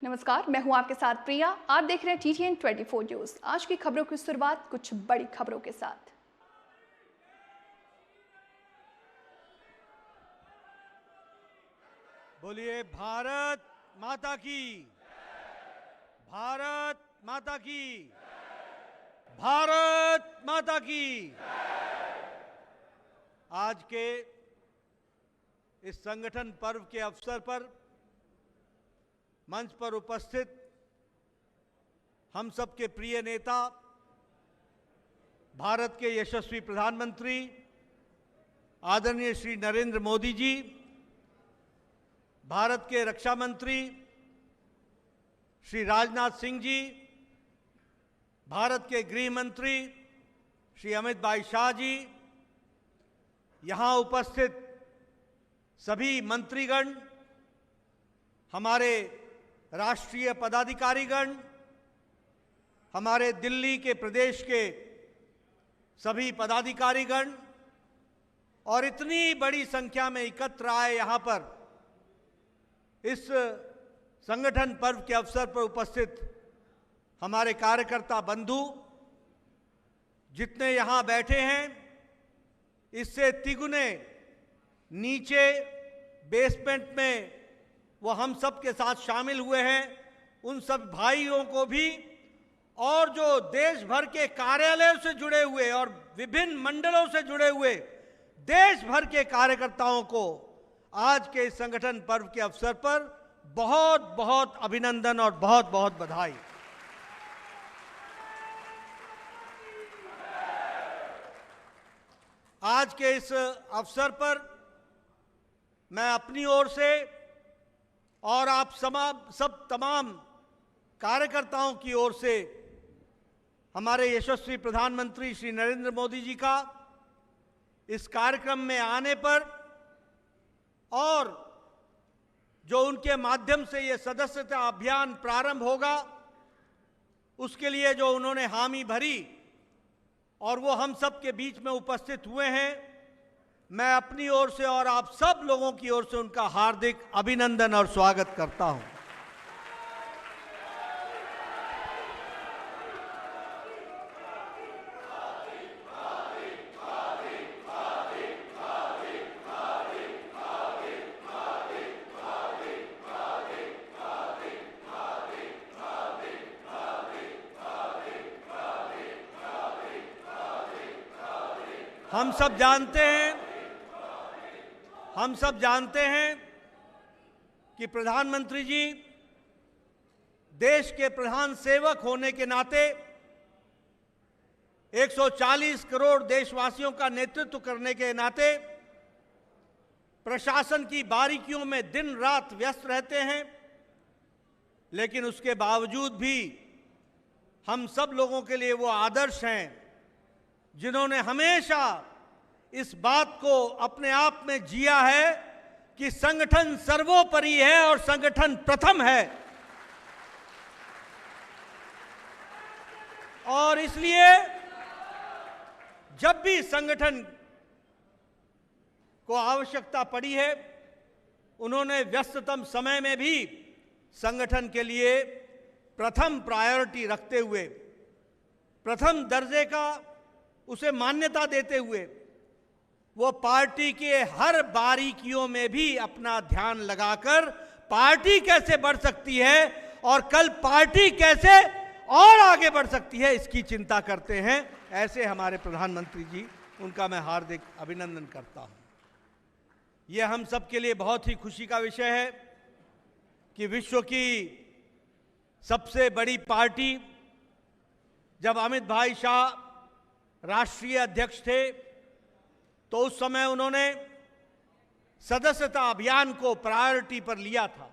नमस्कार, मैं हूं आपके साथ प्रिया। आप देख रहे हैं TTN 24 न्यूज। आज की खबरों की शुरुआत कुछ बड़ी खबरों के साथ। बोलिए भारत माता की, भारत माता की, भारत माता की। आज के इस संगठन पर्व के अवसर पर मंच पर उपस्थित हम सबके प्रिय नेता, भारत के यशस्वी प्रधानमंत्री आदरणीय श्री नरेंद्र मोदी जी, भारत के रक्षा मंत्री श्री राजनाथ सिंह जी, भारत के गृह मंत्री श्री अमित भाई शाह जी, यहां उपस्थित सभी मंत्रीगण, हमारे राष्ट्रीय पदाधिकारीगण, हमारे दिल्ली के प्रदेश के सभी पदाधिकारीगण और इतनी बड़ी संख्या में एकत्र आए यहां पर इस संगठन पर्व के अवसर पर उपस्थित हमारे कार्यकर्ता बंधु जितने यहां बैठे हैं, इससे तिगुने नीचे बेसमेंट में वो हम सब के साथ शामिल हुए हैं, उन सब भाइयों को भी, और जो देश भर के कार्यालयों से जुड़े हुए और विभिन्न मंडलों से जुड़े हुए देश भर के कार्यकर्ताओं को आज के इस संगठन पर्व के अवसर पर बहुत बहुत अभिनंदन और बहुत बहुत बधाई। आज के इस अवसर पर मैं अपनी ओर से और आप सब तमाम कार्यकर्ताओं की ओर से हमारे यशस्वी प्रधानमंत्री श्री नरेंद्र मोदी जी का इस कार्यक्रम में आने पर और जो उनके माध्यम से ये सदस्यता अभियान प्रारंभ होगा, उसके लिए जो उन्होंने हामी भरी और वो हम सब के बीच में उपस्थित हुए हैं, मैं अपनी ओर से और आप सब लोगों की ओर से उनका हार्दिक अभिनंदन और स्वागत करता हूं। हम सब जानते हैं कि प्रधानमंत्री जी देश के प्रधान सेवक होने के नाते 140 करोड़ देशवासियों का नेतृत्व करने के नाते प्रशासन की बारीकियों में दिन रात व्यस्त रहते हैं, लेकिन उसके बावजूद भी हम सब लोगों के लिए वो आदर्श हैं जिन्होंने हमेशा इस बात को अपने आप में जिया है कि संगठन सर्वोपरि है और संगठन प्रथम है। और इसलिए जब भी संगठन को आवश्यकता पड़ी है, उन्होंने व्यस्ततम समय में भी संगठन के लिए प्रथम प्रायोरिटी रखते हुए, प्रथम दर्जे का उसे मान्यता देते हुए, वो पार्टी के हर बारीकियों में भी अपना ध्यान लगाकर पार्टी कैसे बढ़ सकती है और कल पार्टी कैसे और आगे बढ़ सकती है, इसकी चिंता करते हैं। ऐसे हमारे प्रधानमंत्री जी, उनका मैं हार्दिक अभिनंदन करता हूं। यह हम सब के लिए बहुत ही खुशी का विषय है कि विश्व की सबसे बड़ी पार्टी, जब अमित भाई शाह राष्ट्रीय अध्यक्ष थे तो उस समय उन्होंने सदस्यता अभियान को प्रायोरिटी पर लिया था,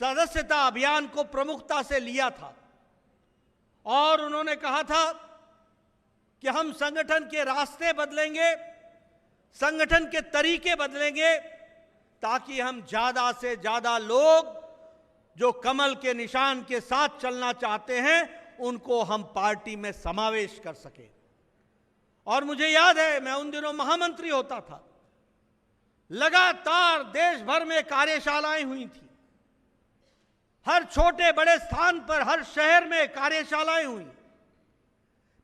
सदस्यता अभियान को प्रमुखता से लिया था और उन्होंने कहा था कि हम संगठन के रास्ते बदलेंगे, संगठन के तरीके बदलेंगे, ताकि हम ज्यादा से ज्यादा लोग जो कमल के निशान के साथ चलना चाहते हैं उनको हम पार्टी में समावेश कर सके। और मुझे याद है, मैं उन दिनों महामंत्री होता था, लगातार देश भर में कार्यशालाएं हुई थी हर छोटे बड़े स्थान पर, हर शहर में कार्यशालाएं हुई।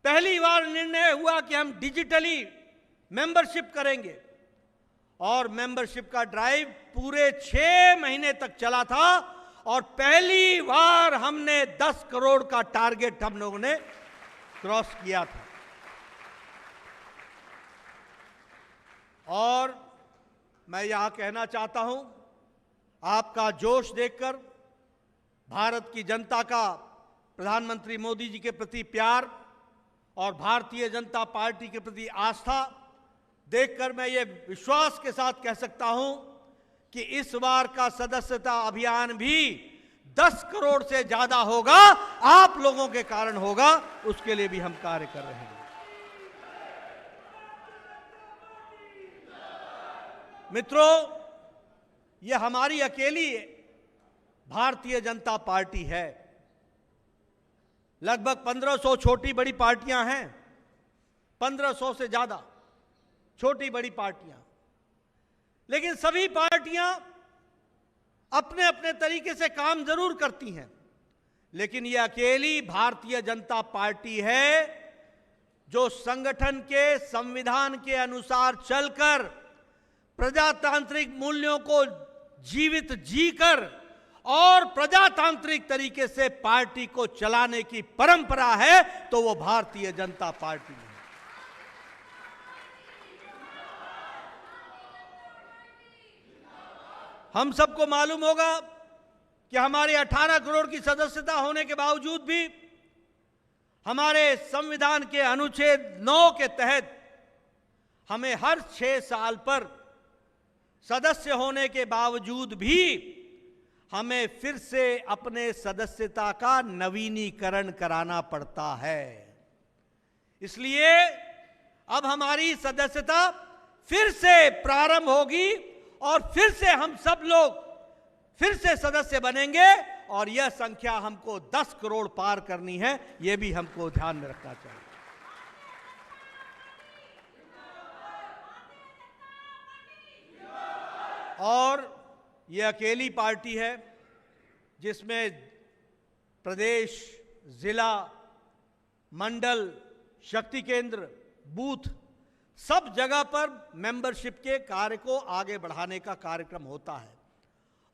पहली बार निर्णय हुआ कि हम डिजिटली मेंबरशिप करेंगे और मेंबरशिप का ड्राइव पूरे 6 महीने तक चला था और पहली बार हमने 10 करोड़ का टारगेट हम लोगों ने क्रॉस किया था। और मैं यहां कहना चाहता हूं, आपका जोश देखकर, भारत की जनता का प्रधानमंत्री मोदी जी के प्रति प्यार और भारतीय जनता पार्टी के प्रति आस्था देखकर मैं ये विश्वास के साथ कह सकता हूं कि इस बार का सदस्यता अभियान भी 10 करोड़ से ज्यादा होगा, आप लोगों के कारण होगा, उसके लिए भी हम कार्य कर रहे हैं। मित्रों, ये हमारी अकेली भारतीय जनता पार्टी है। लगभग 1500 छोटी बड़ी पार्टियां हैं, 1500 से ज्यादा छोटी बड़ी पार्टियां, लेकिन सभी पार्टियां अपने अपने तरीके से काम जरूर करती हैं, लेकिन यह अकेली भारतीय जनता पार्टी है जो संगठन के संविधान के अनुसार चलकर प्रजातांत्रिक मूल्यों को जीवित जीकर और प्रजातांत्रिक तरीके से पार्टी को चलाने की परंपरा है, तो वो भारतीय जनता पार्टी है। हम सबको मालूम होगा कि हमारे 18 करोड़ की सदस्यता होने के बावजूद भी हमारे संविधान के अनुच्छेद 9 के तहत हमें हर 6 साल पर सदस्य होने के बावजूद भी हमें फिर से अपने सदस्यता का नवीनीकरण कराना पड़ता है। इसलिए अब हमारी सदस्यता फिर से प्रारंभ होगी और फिर से हम सब लोग फिर से सदस्य बनेंगे और यह संख्या हमको 10 करोड़ पार करनी है, यह भी हमको ध्यान में रखना चाहिए। और यह अकेली पार्टी है जिसमें प्रदेश, जिला, मंडल, शक्ति केंद्र, बूथ, सब जगह पर मेंबरशिप के कार्य को आगे बढ़ाने का कार्यक्रम होता है।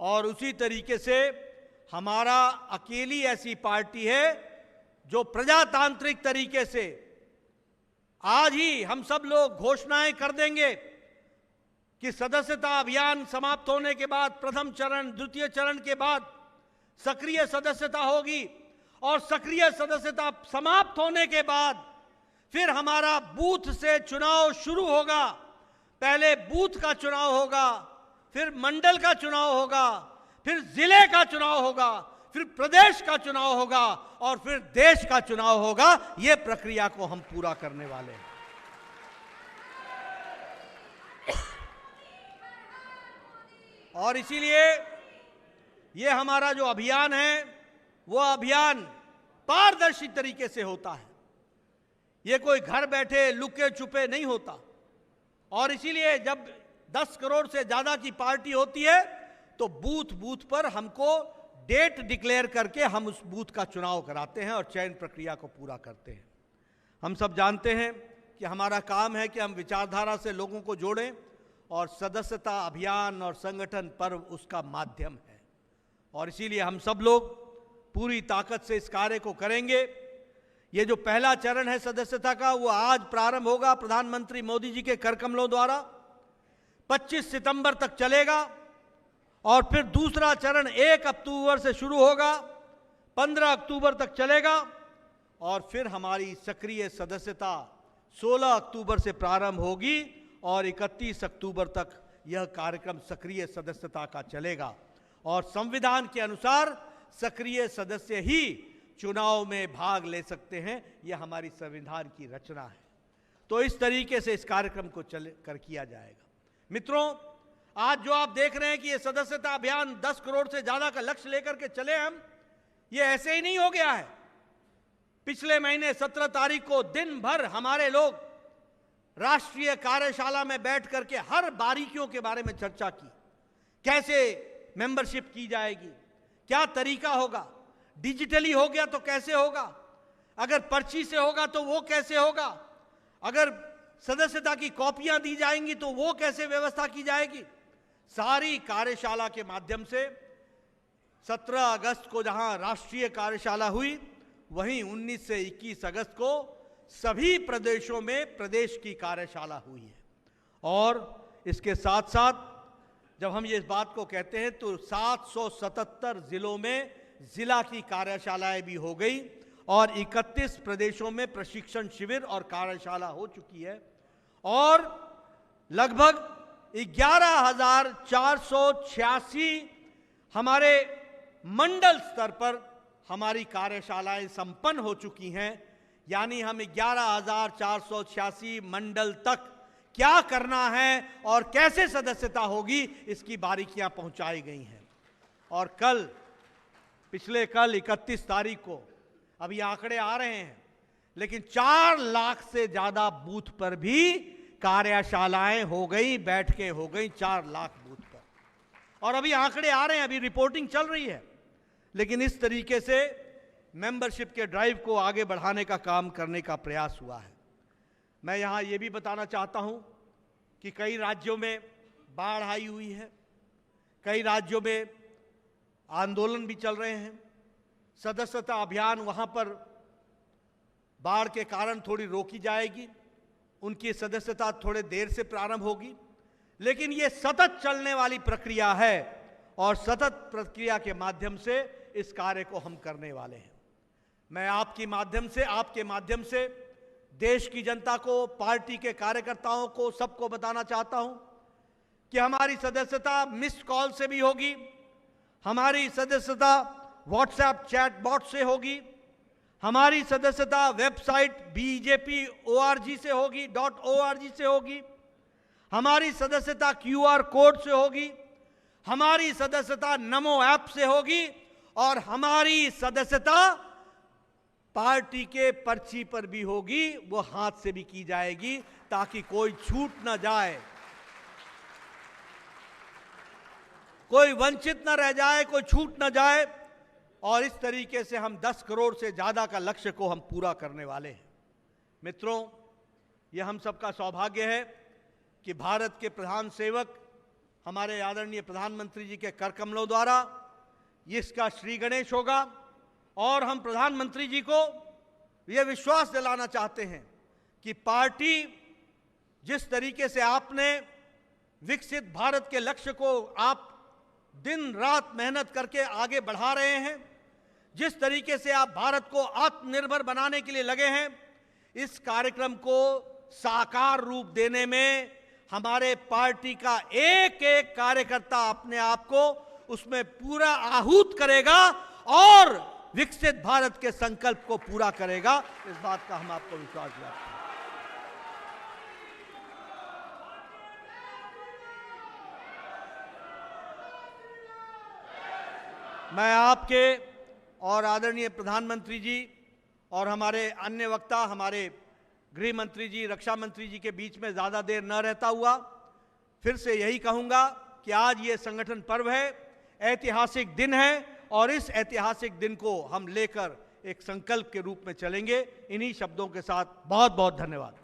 और उसी तरीके से हमारा अकेली ऐसी पार्टी है जो प्रजातांत्रिक तरीके से आज ही हम सब लोग घोषणाएं कर देंगे कि सदस्यता अभियान समाप्त होने के बाद प्रथम चरण, द्वितीय चरण के बाद सक्रिय सदस्यता होगी और सक्रिय सदस्यता समाप्त होने के बाद फिर हमारा बूथ से चुनाव शुरू होगा। पहले बूथ का चुनाव होगा, फिर मंडल का चुनाव होगा, फिर जिले का चुनाव होगा, फिर प्रदेश का चुनाव होगा और फिर देश का चुनाव होगा। यह प्रक्रिया को हम पूरा करने वाले हैं। और इसीलिए यह हमारा जो अभियान है वह अभियान पारदर्शी तरीके से होता है। ये कोई घर बैठे लुके छुपे नहीं होता। और इसीलिए जब 10 करोड़ से ज्यादा की पार्टी होती है तो बूथ बूथ पर हमको डेट डिक्लेयर करके हम उस बूथ का चुनाव कराते हैं और चयन प्रक्रिया को पूरा करते हैं। हम सब जानते हैं कि हमारा काम है कि हम विचारधारा से लोगों को जोड़ें और सदस्यता अभियान और संगठन पर्व उसका माध्यम है। और इसीलिए हम सब लोग पूरी ताकत से इस कार्य को करेंगे। ये जो पहला चरण है सदस्यता का, वो आज प्रारंभ होगा प्रधानमंत्री मोदी जी के करकमलों द्वारा, 25 सितंबर तक चलेगा। और फिर दूसरा चरण 1 अक्टूबर से शुरू होगा, 15 अक्टूबर तक चलेगा। और फिर हमारी सक्रिय सदस्यता 16 अक्टूबर से प्रारंभ होगी और 31 अक्टूबर तक यह कार्यक्रम सक्रिय सदस्यता का चलेगा। और संविधान के अनुसार सक्रिय सदस्य ही चुनाव में भाग ले सकते हैं, यह हमारी संविधान की रचना है। तो इस तरीके से इस कार्यक्रम को किया जाएगा। मित्रों, आज जो आप देख रहे हैं कि यह सदस्यता अभियान 10 करोड़ से ज्यादा का लक्ष्य लेकर के चले हम, ये ऐसे ही नहीं हो गया है। पिछले महीने 17 तारीख को दिन भर हमारे लोग राष्ट्रीय कार्यशाला में बैठ करके हर बारीकियों के बारे में चर्चा की। कैसे मेंबरशिप की जाएगी, क्या तरीका होगा, डिजिटली हो गया तो कैसे होगा, अगर पर्ची से होगा तो वो कैसे होगा, अगर सदस्यता की कॉपियां दी जाएंगी तो वो कैसे व्यवस्था की जाएगी। सारी कार्यशाला के माध्यम से 17 अगस्त को जहां राष्ट्रीय कार्यशाला हुई, वहीं 19 से 21 अगस्त को सभी प्रदेशों में प्रदेश की कार्यशाला हुई है। और इसके साथ साथ जब हम ये इस बात को कहते हैं तो 777 जिलों में जिला की कार्यशालाएं भी हो गई और 31 प्रदेशों में प्रशिक्षण शिविर और कार्यशाला हो चुकी है और लगभग 11,486 हमारे मंडल स्तर पर हमारी कार्यशालाएं संपन्न हो चुकी हैं। यानी हम 11,486 मंडल तक क्या करना है और कैसे सदस्यता होगी, इसकी बारीकियां पहुंचाई गई हैं। और पिछले कल 31 तारीख को, अभी आंकड़े आ रहे हैं, लेकिन 4 लाख से ज्यादा बूथ पर भी कार्यशालाएं हो गई, बैठकें हो गई 4 लाख बूथ पर। और अभी आंकड़े आ रहे हैं, अभी रिपोर्टिंग चल रही है। लेकिन इस तरीके से मेंबरशिप के ड्राइव को आगे बढ़ाने का काम करने का प्रयास हुआ है। मैं यहां यह भी बताना चाहता हूं कि कई राज्यों में बाढ़ आई हुई है, कई राज्यों में आंदोलन भी चल रहे हैं। सदस्यता अभियान वहां पर बाढ़ के कारण थोड़ी रोकी जाएगी, उनकी सदस्यता थोड़े देर से प्रारंभ होगी, लेकिन ये सतत चलने वाली प्रक्रिया है और सतत प्रक्रिया के माध्यम से इस कार्य को हम करने वाले हैं। मैं आपके माध्यम से देश की जनता को, पार्टी के कार्यकर्ताओं को, सबको बताना चाहता हूं कि हमारी सदस्यता मिस्ड कॉल से भी होगी, हमारी सदस्यता व्हाट्सएप चैट बॉट से होगी, हमारी सदस्यता वेबसाइट BJP.org से होगी, .org से होगी, हमारी सदस्यता QR कोड से होगी, हमारी सदस्यता नमो ऐप से होगी और हमारी सदस्यता पार्टी के पर्ची पर भी होगी, वो हाथ से भी की जाएगी ताकि कोई छूट ना जाए, कोई वंचित न रह जाए, कोई छूट न जाए। और इस तरीके से हम 10 करोड़ से ज्यादा का लक्ष्य को हम पूरा करने वाले हैं। मित्रों, यह हम सबका सौभाग्य है कि भारत के प्रधान सेवक हमारे आदरणीय प्रधानमंत्री जी के कर कमलों द्वारा इसका श्री गणेश होगा और हम प्रधानमंत्री जी को यह विश्वास दिलाना चाहते हैं कि पार्टी जिस तरीके से आपने विकसित भारत के लक्ष्य को आप दिन रात मेहनत करके आगे बढ़ा रहे हैं, जिस तरीके से आप भारत को आत्मनिर्भर बनाने के लिए लगे हैं, इस कार्यक्रम को साकार रूप देने में हमारे पार्टी का एक एक कार्यकर्ता अपने आप को उसमें पूरा आहूत करेगा और विकसित भारत के संकल्प को पूरा करेगा। इस बात का हम आपको विश्वास दिलाते हैं। मैं आपके और आदरणीय प्रधानमंत्री जी और हमारे अन्य वक्ता, हमारे गृह मंत्री जी, रक्षा मंत्री जी के बीच में ज़्यादा देर न रहता हुआ फिर से यही कहूँगा कि आज ये संगठन पर्व है, ऐतिहासिक दिन है और इस ऐतिहासिक दिन को हम लेकर एक संकल्प के रूप में चलेंगे। इन्हीं शब्दों के साथ बहुत बहुत धन्यवाद।